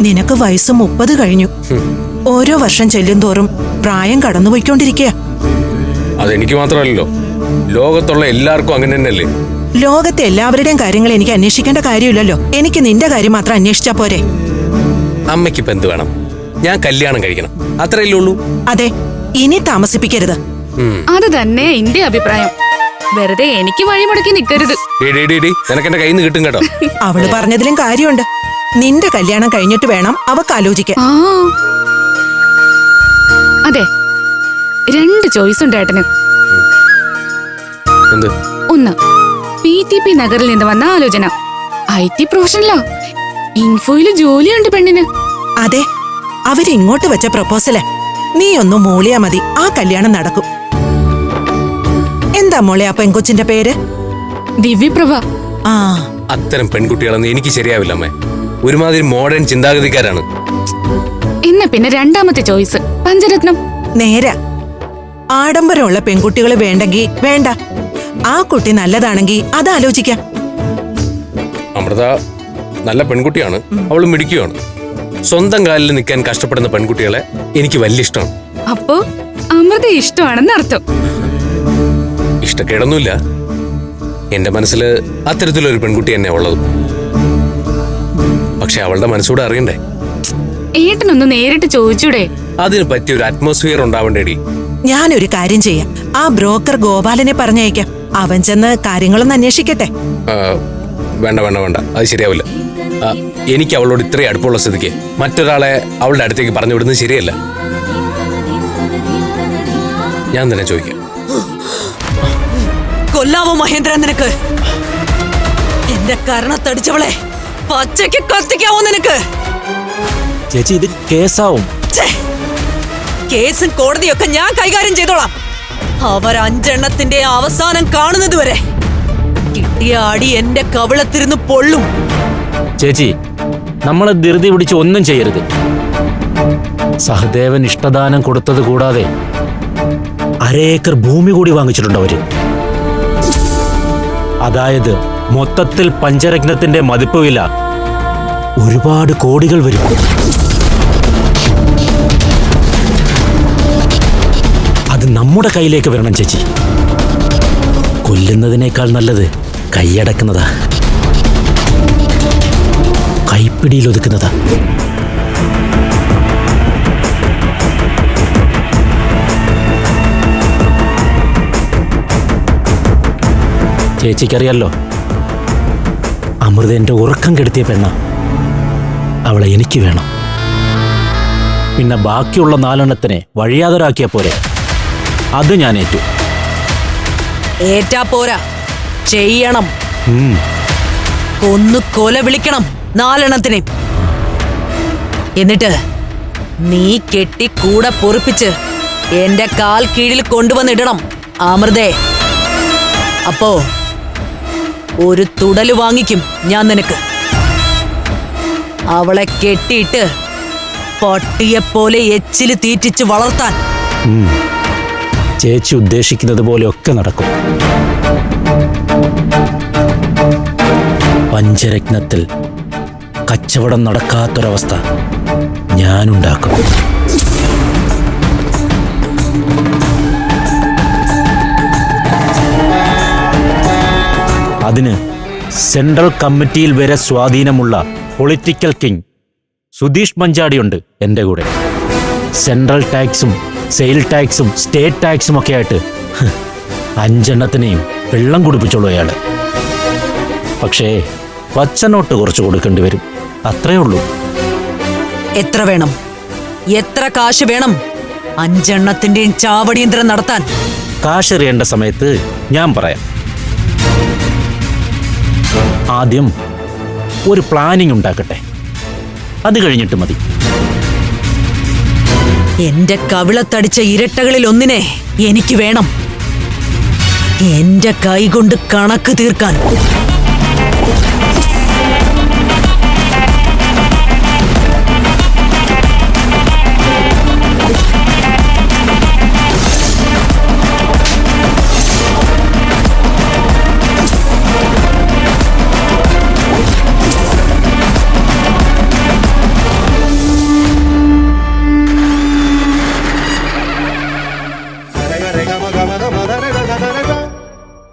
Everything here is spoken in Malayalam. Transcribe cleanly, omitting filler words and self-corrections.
നിനക്ക് വയസ്സ് 30 കഴിഞ്ഞു. ഓരോ വർഷം ചെല്ലുന്തോറും പ്രായം കടന്നുപോയിക്കൊണ്ടിരിക്കുക. അതെനിക്ക് മാത്രമല്ലല്ലോ, ലോകത്തുള്ള എല്ലാവർക്കും അങ്ങനെ തന്നെയല്ലേ. ലോകത്തെ എല്ലാവരുടെയും കാര്യങ്ങൾ എനിക്ക് അന്വേഷിക്കേണ്ട കാര്യമില്ലല്ലോ. എനിക്ക് നിന്റെ കാര്യം മാത്രം അന്വേഷിച്ചാ പോരെ. അമ്മയ്ക്കിപ്പോ എന്ത് വേണം? ഞാൻ കല്യാണം കഴിക്കണം, അത്രയല്ലേ ഉള്ളൂ. അതെ, ഇനി താമസിപ്പിക്കരുത്. അത് തന്നെ എന്റെ അഭിപ്രായം. വെറുതെ എനിക്ക് വഴിമുടക്കി നിൽക്കരുത്. നിനക്ക് എന്റെ കയ്യിൽ നിന്ന് കിട്ടും കേട്ടോ. അവള് പറഞ്ഞതിലും കാര്യമുണ്ട്. നിന്റെ കല്യാണം കഴിഞ്ഞിട്ട് വേണം അവക്ക് ആലോചിക്കാൻ. അതെ, 2 ചോയ്സ് ഉണ്ട് ഏട്ടന്. എന്ത്? ഒന്ന്, PTP നഗറിൽ നിന്ന് വന്ന ആലോചന. IT പ്രൊഫഷണലാ, ഇൻഫോയില് ജോലിയുണ്ട് പെണ്ണിന്. അതെ, അവരിങ്ങോട്ട് വെച്ച പ്രപ്പോസലാ. നീ ഒന്ന് മൂളിയാ മതി, ആ കല്യാണം നടക്കും. എന്താ മോളെ ആ പെൺകൊച്ചിന്റെ പേര്? ദിവ്യപ്രഭ. ആ, അത്തരം പെൺകുട്ടികളെന്ന് എനിക്ക് ശരിയാവില്ല അമ്മേ. ഒരുമാതിരി മോഡേൺ ചിന്താഗതിക്കാരാണ്. എന്നാ പിന്നെ രണ്ടാമത്തെ ചോയ്സ് പഞ്ചരത്നം. നേരാ. ആഡംബരമുള്ള പെൺകുട്ടികൾ വേണ്ടെങ്കി വേണ്ട. ആ കുട്ടി നല്ലതാണെങ്കി അത് ആലോചിക്കാം. അമൃത നല്ല പെൺകുട്ടിയാണ്, അവള് മിടിക്കുകയാണ്. സ്വന്തം കാലിൽ നിൽക്കാൻ കഷ്ടപ്പെടുന്ന പെൺകുട്ടികളെ എനിക്ക് വലിയ ഇഷ്ടമാണ്. അപ്പോ അമൃത ഇഷ്ടമാണെന്ന് അർത്ഥം. ഇഷ്ടക്കേടൊന്നുമില്ല. എന്റെ മനസ്സിൽ അത്തരത്തിലൊരു പെൺകുട്ടി തന്നെ ഉള്ളത്. പക്ഷെ അവളുടെ മനസ്സൂടെ അറിയണ്ടേ. ഏട്ടനൊന്ന് നേരിട്ട് ചോദിച്ചൂടെ? അതിന് പറ്റിയൊരു അറ്റ്മോസ്ഫിയർ ഉണ്ടാവണ്ടേടി. ഞാനൊരു കാര്യം ചെയ്യാം. ആ ബ്രോക്കർ ഗോപാലനെ പറഞ്ഞയക്കാം. അവൻ ചെന്ന് കാര്യങ്ങളൊന്ന് അന്വേഷിക്കട്ടെ. വേണ്ട വേണ്ട വേണ്ട, അത് ശരിയാവില്ല. എനിക്ക് അവളോട് ഇത്രയും അടുപ്പമുള്ള സ്ഥിതിക്ക് മറ്റൊരാളെ അവളുടെ അടുത്തേക്ക് പറഞ്ഞു വിടുന്നത് ശരിയല്ല. ഞാൻ തന്നെ ചോദിക്കാം. കൊല്ലാവോ മഹേന്ദ്രൻ നിനക്ക്? എന്റെ കരണത്തടിച്ചവളെ പച്ചയ്ക്ക് കത്തിക്കാവോ നിനക്ക്? ചേച്ചി, ഇത് കേസാവും. കേസും കോടതിയൊക്കെ ഞാൻ കൈകാര്യം ചെയ്തോളാം. അവർ 5 അവസാനം കാണുന്നത് വരെ കിട്ടിയ അടി എന്റെ കവിളത്തിരുന്ന് പൊള്ളും. ചേച്ചി, നമ്മളെ ധൃതി പിടിച്ച് ഒന്നും ചെയ്യരുത്. സഹദേവൻ ഇഷ്ടദാനം കൊടുത്തത് കൂടാതെ 1/2 ഏക്കർ ഭൂമി കൂടി വാങ്ങിച്ചിട്ടുണ്ട് അവര്. അതായത് മൊത്തത്തിൽ പഞ്ചരത്നത്തിന്റെ മതിപ്പ് വില ഒരുപാട് കോടികൾ വരും. അത് നമ്മുടെ കയ്യിലേക്ക് വരണം ചേച്ചി. കൊല്ലുന്നതിനേക്കാൾ നല്ലത് കൈയടക്കുന്നതാ, കൈപ്പിടിയിൽ ഒതുക്കുന്നതാ. ചേച്ചിക്കറിയാലോ, അമൃത എന്റെ ഉറക്കം കെടുത്തിയ പെണ്ണ. അവളെ എനിക്ക് വേണം. പിന്നെ ബാക്കിയുള്ള 4 വഴിയാതൊരാക്കിയ പോരെ. അത് ഞാൻ ഏറ്റു. ഏറ്റാ പോരാ, ചെയ്യണം. കൊന്നു കൊല വിളിക്കണം 4 എന്നിട്ട് നീ കെട്ടി കൂടെ പൊറിപ്പിച്ച് എന്റെ കാൽ കീഴിൽ കൊണ്ടുവന്നിടണം അമൃതേ. അപ്പോ ഒരു തുടല് വാങ്ങിക്കും ഞാൻ നിനക്ക്. അവളെ കെട്ടിയിട്ട് പട്ടിയെപ്പോലെ എച്ചില് തീറ്റിച്ച് വളർത്താൻ. ചേച്ചി ഉദ്ദേശിക്കുന്നത് പോലെയൊക്കെ നടക്കും. പഞ്ചരത്നത്തിൽ കച്ചവടം നടക്കാത്തൊരവസ്ഥ ഞാനുണ്ടാക്കും. അതിന് സെൻട്രൽ കമ്മിറ്റിയിൽ വരെ സ്വാധീനമുള്ള പൊളിറ്റിക്കൽ കിങ് സുധീഷ് മഞ്ചാടിയുണ്ട് എൻ്റെ കൂടെ. സെൻട്രൽ ടാക്സും സെയിൽ ടാക്സും സ്റ്റേറ്റ് ടാക്സും ഒക്കെ ആയിട്ട് 5 വെള്ളം കുടിപ്പിച്ചോളൂ അയാള്. പക്ഷേ പച്ചനോട്ട് കുറച്ച് കൊടുക്കേണ്ടി വരും, അത്രേ ഉള്ളൂ. എത്ര വേണം? എത്ര കാശ് വേണം 5 ചാവടിയന്ത്രം നടത്താൻ? കാശെറിയേണ്ട സമയത്ത് ഞാൻ പറയാം. ആദ്യം ഒരു പ്ലാനിംഗ് ഉണ്ടാക്കട്ടെ, അത് കഴിഞ്ഞിട്ട് മതി. എന്റെ കവിളത്തടിച്ച ഇരട്ടകളിൽ ഒന്നിനെ എനിക്ക് വേണം, എന്റെ കൈ കൊണ്ട് കണക്ക് തീർക്കാൻ.